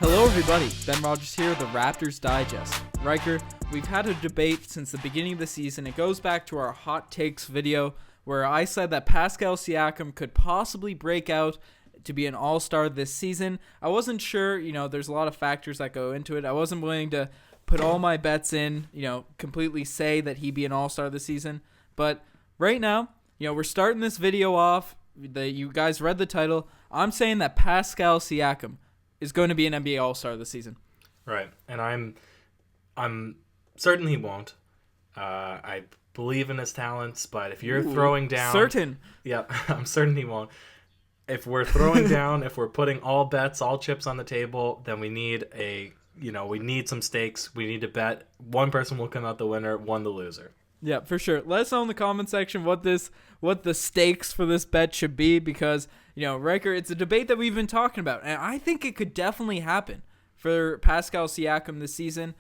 Hello everybody, Ben Rogers here, the Raptors Digest. Riker, we've had a debate since the beginning of the season. It goes back to our hot takes video where I said that Pascal Siakam could possibly break out to be an all-star this season. I wasn't sure, there's a lot of factors that go into it. I wasn't willing to put all my bets in, completely say that he'd be an all-star this season. But right now, we're starting this video off. You guys read the title. I'm saying that Pascal Siakam is going to be an NBA All-Star this season. Right, and I'm certain he won't. I believe in his talents, but if you're throwing down... Certain? Yeah, I'm certain he won't. If we're throwing down, if we're putting all bets, all chips on the table, then we need we need some stakes. We need to bet. One person will come out the winner, one the loser. Yeah, for sure. Let us know in the comment section what the stakes for this bet should be because, Riker, it's a debate that we've been talking about, and I think it could definitely happen for Pascal Siakam this season.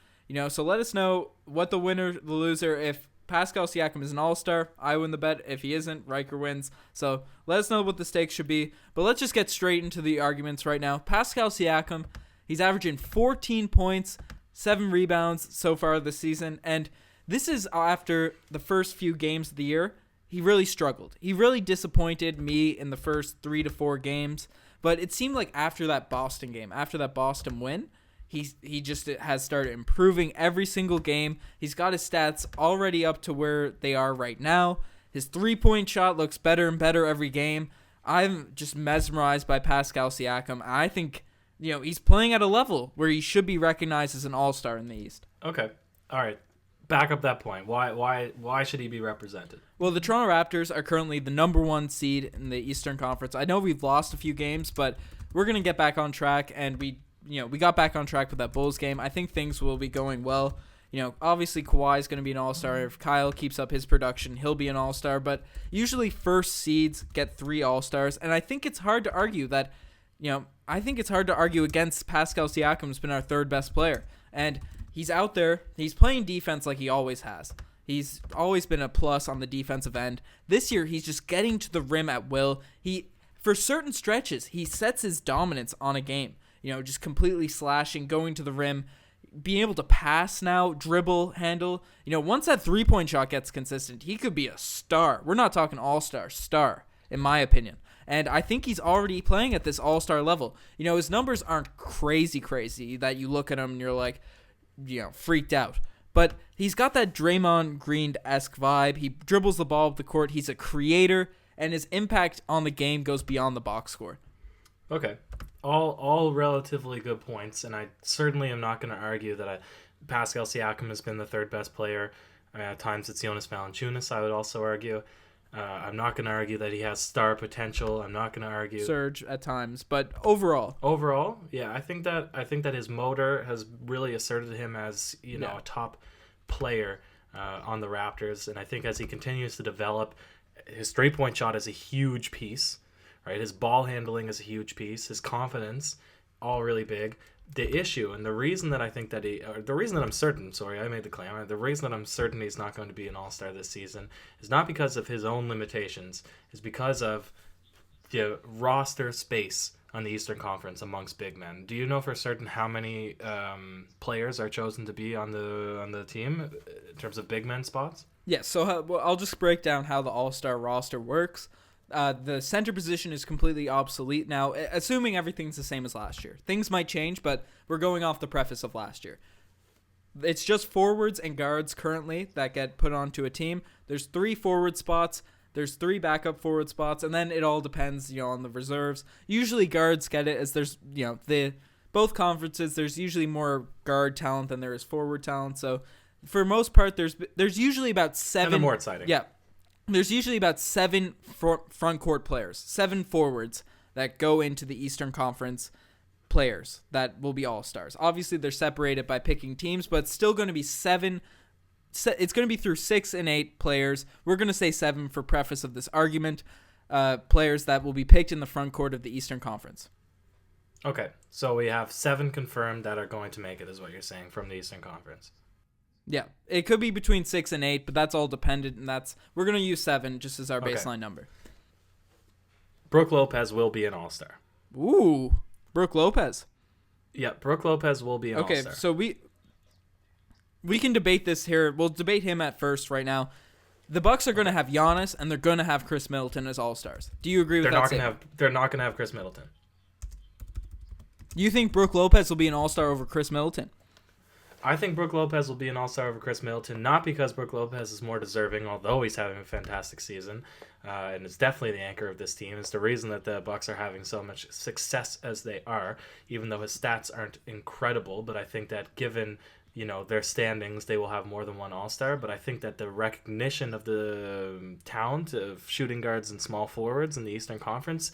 So let us know what the winner, the loser. If Pascal Siakam is an all-star, I win the bet. If he isn't, Riker wins. So let us know what the stakes should be. But let's just get straight into the arguments right now. Pascal Siakam, he's averaging 14 points, 7 rebounds so far this season, and this is after the first few games of the year. He really struggled. He really disappointed me in the first 3 to 4 games. But it seemed like after that Boston game, after that Boston win, he just has started improving every single game. He's got his stats already up to where they are right now. His three-point shot looks better and better every game. I'm just mesmerized by Pascal Siakam. I think, he's playing at a level where he should be recognized as an all-star in the East. Okay. All right. Back up that point. Why should he be represented? Well, the Toronto Raptors are currently the number 1 seed in the Eastern Conference. I know we've lost a few games, but we're going to get back on track, and we got back on track with that Bulls game. I think things will be going well. Obviously Kawhi is going to be an all-star. If Kyle keeps up his production, he'll be an all-star, but usually first seeds get 3 all-stars, and I think it's hard to argue that, against Pascal Siakam, who's been our third best player, and he's out there. He's playing defense like he always has. He's always been a plus on the defensive end. This year, he's just getting to the rim at will. For certain stretches, he sets his dominance on a game. Just completely slashing, going to the rim, being able to pass now, dribble, handle. Once that three-point shot gets consistent, he could be a star. We're not talking all-star, star, in my opinion. And I think he's already playing at this all-star level. His numbers aren't crazy that you look at him and you're like, freaked out. But he's got that Draymond Green-esque vibe. He dribbles the ball up the court. He's a creator, and his impact on the game goes beyond the box score. Okay. All relatively good points, and I certainly am not going to argue that Pascal Siakam has been the third best player. At times it's Jonas Valanciunas, I would also argue. I'm not going to argue that he has star potential. I'm not going to argue surge at times, but overall, yeah, I think that his motor has really asserted him as a top player on the Raptors, and I think as he continues to develop, his three-point shot is a huge piece, right? His ball handling is a huge piece. His confidence, all really big. The issue and the reason that I'm certain he's not going to be an all-star this season is not because of his own limitations. It's because of the roster space on the Eastern Conference amongst big men. Do you know for certain how many players are chosen to be on the team in terms of big men spots? Yes, so I'll just break down how the all-star roster works. The center position is completely obsolete now, assuming everything's the same as last year. Things might change, but we're going off the preface of last year. It's just forwards and guards currently that get put onto a team. There's 3 forward spots. There's 3 backup forward spots, and then it all depends, on the reserves. Usually guards get it as there's, both conferences, there's usually more guard talent than there is forward talent. So for most part, there's usually about 7. And the more exciting. Yeah. There's usually about 7 front court players, 7 forwards that go into the Eastern Conference players that will be all-stars. Obviously, they're separated by picking teams, but it's still going to be 7. It's going to be through 6 and 8 players. We're going to say 7 for preface of this argument, players that will be picked in the front court of the Eastern Conference. Okay, so we have 7 confirmed that are going to make it, is what you're saying, from the Eastern Conference. Yeah, it could be between 6 and 8, but that's all dependent, and we're going to use 7 just as our baseline number. Brook Lopez will be an all-star. Ooh, Brook Lopez. Yeah, Brook Lopez will be an Okay, all-star. so we can debate this here. We'll debate him at first right now. The Bucks are going to have Giannis, and they're going to have Chris Middleton as all-stars. Do you agree with that statement? They're not going to have Chris Middleton. You think Brook Lopez will be an all-star over Chris Middleton? I think Brook Lopez will be an all-star over Chris Middleton, not because Brook Lopez is more deserving, although he's having a fantastic season, and is definitely the anchor of this team. It's the reason that the Bucks are having so much success as they are, even though his stats aren't incredible. But I think that given their standings, they will have more than one all-star. But I think that the recognition of the talent of shooting guards and small forwards in the Eastern Conference,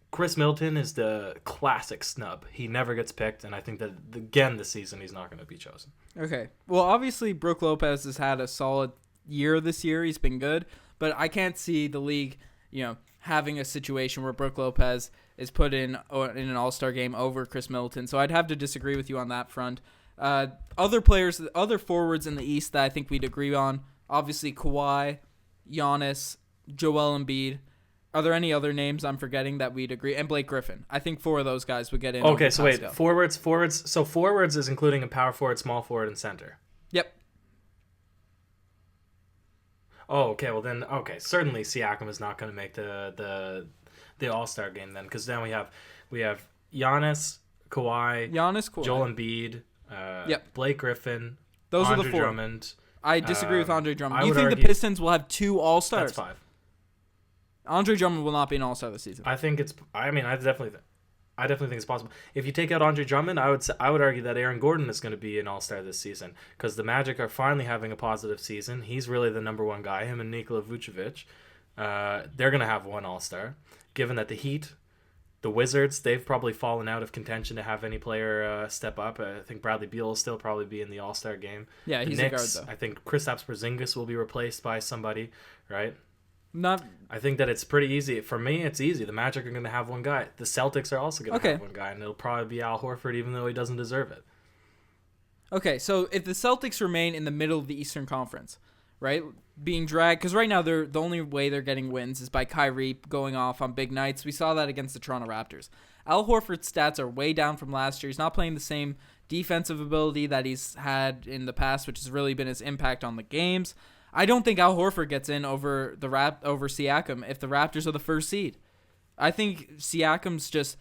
Chris Middleton is the classic snub. He never gets picked, and I think that, again, this season he's not going to be chosen. Okay. Well, obviously, Brook Lopez has had a solid year this year. He's been good, but I can't see the league, having a situation where Brook Lopez is put in an all-star game over Chris Middleton. So I'd have to disagree with you on that front. Other players, other forwards in the East that I think we'd agree on, obviously Kawhi, Giannis, Joel Embiid. Are there any other names I'm forgetting that we'd agree? And Blake Griffin. I think 4 of those guys would get in. Okay, so wait. Forwards. So forwards is including a power forward, small forward, and center. Yep. Oh, okay. Well, then, okay. Certainly Siakam is not going to make the All-Star game then, because then we have Giannis, Kawhi, Joel Embiid, Blake Griffin, those Andre are the 4. Drummond. I disagree with Andre Drummond. You think the Pistons will have 2 All-Stars? That's 5. Andre Drummond will not be an all-star this season. I definitely think it's possible. If you take out Andre Drummond, I would argue that Aaron Gordon is going to be an all-star this season because the Magic are finally having a positive season. He's really the number one guy. Him and Nikola Vucevic, they're going to have one all-star. Given that the Heat, the Wizards, they've probably fallen out of contention to have any player step up. I think Bradley Beal will still probably be in the all-star game. Yeah, he's Knicks, a guard though. I think Kristaps Porzingis will be replaced by somebody, right? Not. I think that it's pretty easy. For me, it's easy. The Magic are going to have one guy. The Celtics are also going to have one guy, and it'll probably be Al Horford, even though he doesn't deserve it. Okay, so if the Celtics remain in the middle of the Eastern Conference, right, being dragged, because right now the only way they're getting wins is by Kyrie going off on big nights. We saw that against the Toronto Raptors. Al Horford's stats are way down from last year. He's not playing the same defensive ability that he's had in the past, which has really been his impact on the games. I don't think Al Horford gets in over Siakam if the Raptors are the first seed. I think Siakam's just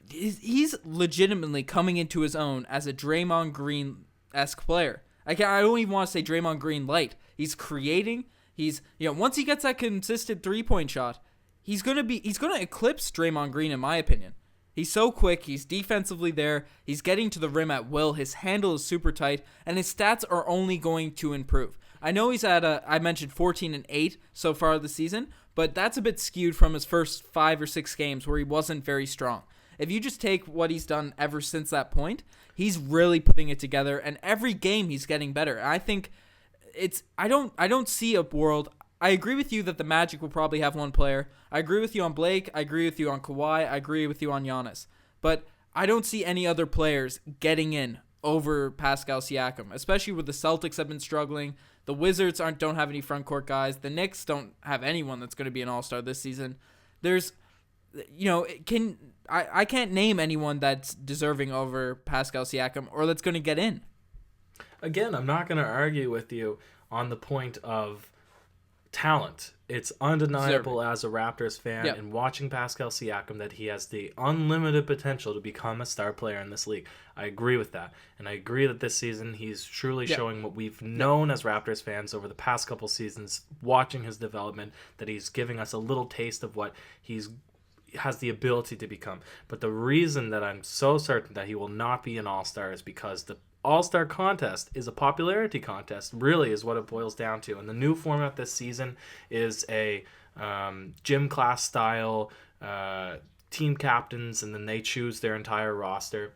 he's legitimately coming into his own as a Draymond Green-esque player. I don't even want to say Draymond Green light. He's creating. He's once he gets that consistent 3-point shot, he's gonna eclipse Draymond Green in my opinion. He's so quick. He's defensively there. He's getting to the rim at will. His handle is super tight, and his stats are only going to improve. I know he's at I mentioned 14-8 so far this season, but that's a bit skewed from his first 5 or 6 games where he wasn't very strong. If you just take what he's done ever since that point, he's really putting it together, and every game he's getting better. I think I don't see a world. I agree with you that the Magic will probably have one player. I agree with you on Blake. I agree with you on Kawhi. I agree with you on Giannis. But I don't see any other players getting in over Pascal Siakam, especially with the Celtics have been struggling. The Wizards don't have any front court guys. The Knicks don't have anyone that's going to be an all-star this season. There's, I can't name anyone that's deserving over Pascal Siakam or that's going to get in. Again, I'm not going to argue with you on the point of talent. It's undeniable as a Raptors fan and watching Pascal Siakam that he has the unlimited potential to become a star player in this league. I agree with that. And I agree that this season he's truly showing what we've known as Raptors fans over the past couple seasons, watching his development, that he's giving us a little taste of what he's has the ability to become. But the reason that I'm so certain that he will not be an all-star is because the All-Star contest is a popularity contest, really is what it boils down to. And the new format this season is a gym class style team captains, and then they choose their entire roster.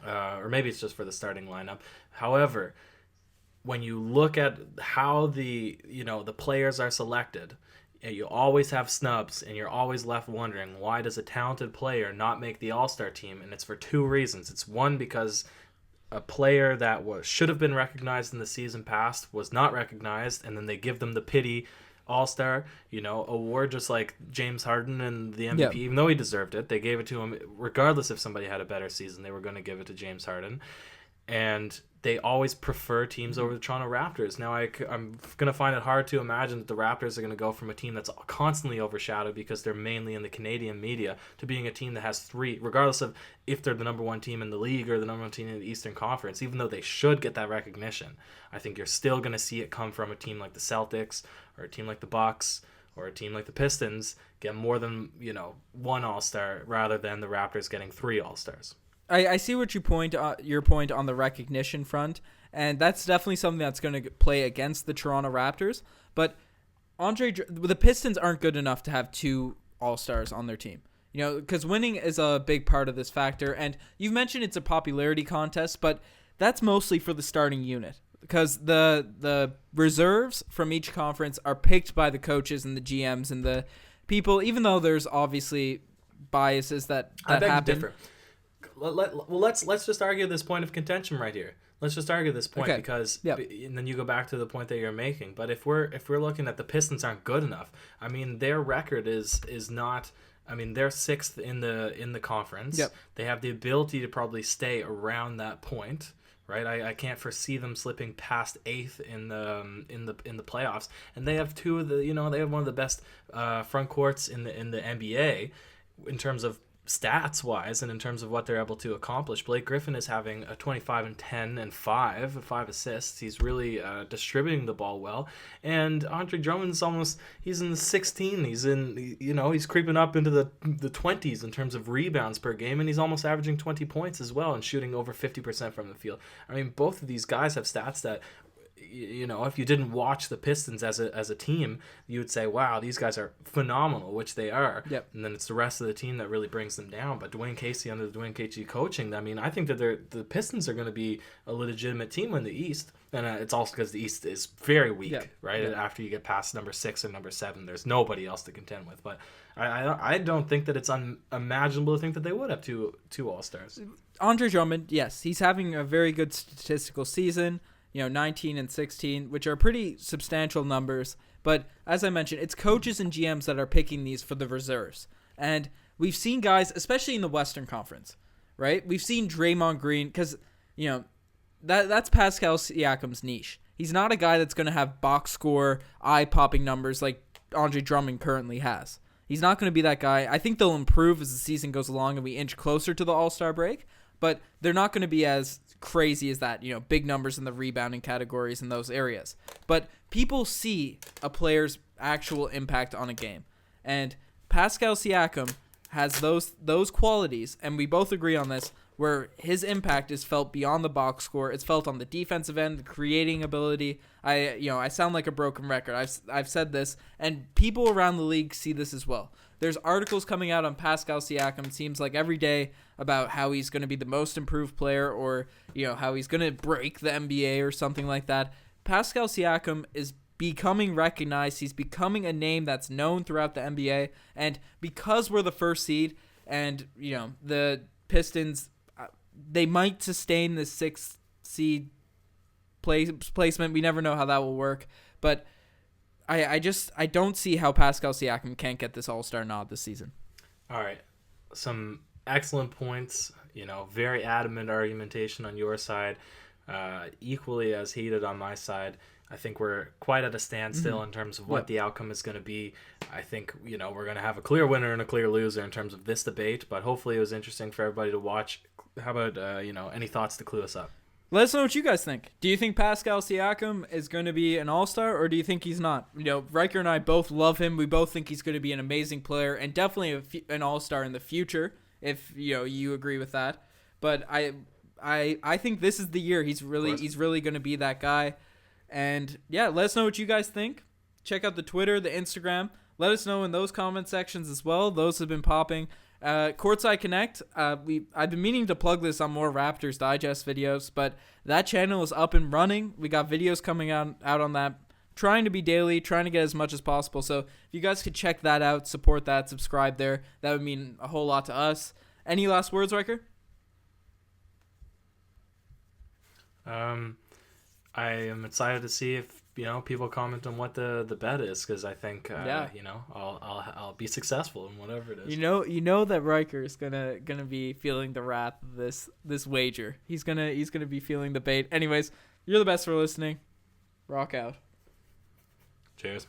Or maybe it's just for the starting lineup. However, when you look at how the players are selected, you always have snubs, and you're always left wondering, why does a talented player not make the All-Star team? And it's for 2 reasons. It's one, because a player that should have been recognized in the season past was not recognized, and then they give them the pity All-Star, award, just like James Harden and the MVP. Yep. Even though he deserved it, they gave it to him regardless if somebody had a better season. They were going to give it to James Harden. And they always prefer teams over the Toronto Raptors. Now, I'm going to find it hard to imagine that the Raptors are going to go from a team that's constantly overshadowed because they're mainly in the Canadian media to being a team that has three, regardless of if they're the number one team in the league or the number one team in the Eastern Conference, even though they should get that recognition. I think you're still going to see it come from a team like the Celtics or a team like the Bucks or a team like the Pistons get more than, one All-Star rather than the Raptors getting 3 All-Stars. I see what your point on the recognition front, and that's definitely something that's going to play against the Toronto Raptors. But the Pistons aren't good enough to have 2 All-Stars on their team. Because winning is a big part of this factor. And you've mentioned it's a popularity contest, but that's mostly for the starting unit. Because the reserves from each conference are picked by the coaches and the GMs and the people, even though there's obviously biases that happen. Let's just argue this point of contention right here. Let's just argue this point because and then you go back to the point that you're making. But if we're looking at the Pistons aren't good enough, I mean their record is not. I mean they're 6th in the conference. Yep. They have the ability to probably stay around that point, right? I can't foresee them slipping past 8th in the playoffs. And they have they have one of the best front courts in the NBA in terms of stats wise and in terms of what they're able to accomplish. Blake Griffin is having a 25 and 10 and 5 assists. He's really distributing the ball well. And Andre Drummond's he's in the 16. He's creeping up into the 20s in terms of rebounds per game, and he's almost averaging 20 points as well and shooting over 50% from the field. I mean, both of these guys have stats that if you didn't watch the Pistons as a team, you would say, wow, these guys are phenomenal, which they are. Yep. And then it's the rest of the team that really brings them down. But Dwayne Casey under the Dwayne Casey coaching, I mean, I think that the Pistons are going to be a legitimate team in the East. And it's also because the East is very weak, right? Yeah. After you get past number 6 and number 7, there's nobody else to contend with. But I don't think that it's unimaginable to think that they would have two All-Stars. Andre Drummond, yes, he's having a very good statistical season. 19 and 16, which are pretty substantial numbers. But as I mentioned, it's coaches and GMs that are picking these for the reserves. And we've seen guys, especially in the Western Conference, right? We've seen Draymond Green, because, that's Pascal Siakam's niche. He's not a guy that's going to have box score, eye-popping numbers like Andre Drummond currently has. He's not going to be that guy. I think they'll improve as the season goes along and we inch closer to the All-Star break. But they're not going to be as crazy as that, big numbers in the rebounding categories in those areas. But people see a player's actual impact on a game. And Pascal Siakam has those qualities, and we both agree on this, where his impact is felt beyond the box score. It's felt on the defensive end, the creating ability. I sound like a broken record. I've said this, and people around the league see this as well. There's articles coming out on Pascal Siakam, it seems like every day, about how he's going to be the most improved player, or how he's going to break the NBA or something like that. Pascal Siakam is becoming recognized. He's becoming a name that's known throughout the NBA, and because we're the first seed, and the Pistons, they might sustain the 6th seed placement. We never know how that will work, but I don't see how Pascal Siakam can't get this All-Star nod this season. All right. Some excellent points, very adamant argumentation on your side, equally as heated on my side. I think we're quite at a standstill in terms of what the outcome is going to be. I think, we're going to have a clear winner and a clear loser in terms of this debate, but hopefully it was interesting for everybody to watch. How about, any thoughts to clue us up? Let us know what you guys think. Do you think Pascal Siakam is going to be an all-star, or do you think he's not? Ryker and I both love him. We both think he's going to be an amazing player and definitely an all-star in the future, if you agree with that. But I think this is the year he's really going to be that guy. And yeah, let us know what you guys think. Check out the Twitter, the Instagram. Let us know in those comment sections as well. Those have been popping. Courtside Connect, I've been meaning to plug this on more Raptors Digest videos, but that channel is up and running. We got videos coming out on that, trying to be daily, trying to get as much as possible. So if you guys could check that out, support that, subscribe there, that would mean a whole lot to us. Any last words, Ryker? I am excited to see if people comment on what the bet is, because I think I'll be successful in whatever it is. You know that Riker is gonna be feeling the wrath of this wager. He's gonna be feeling the bait. Anyways, you're the best for listening. Rock out. Cheers.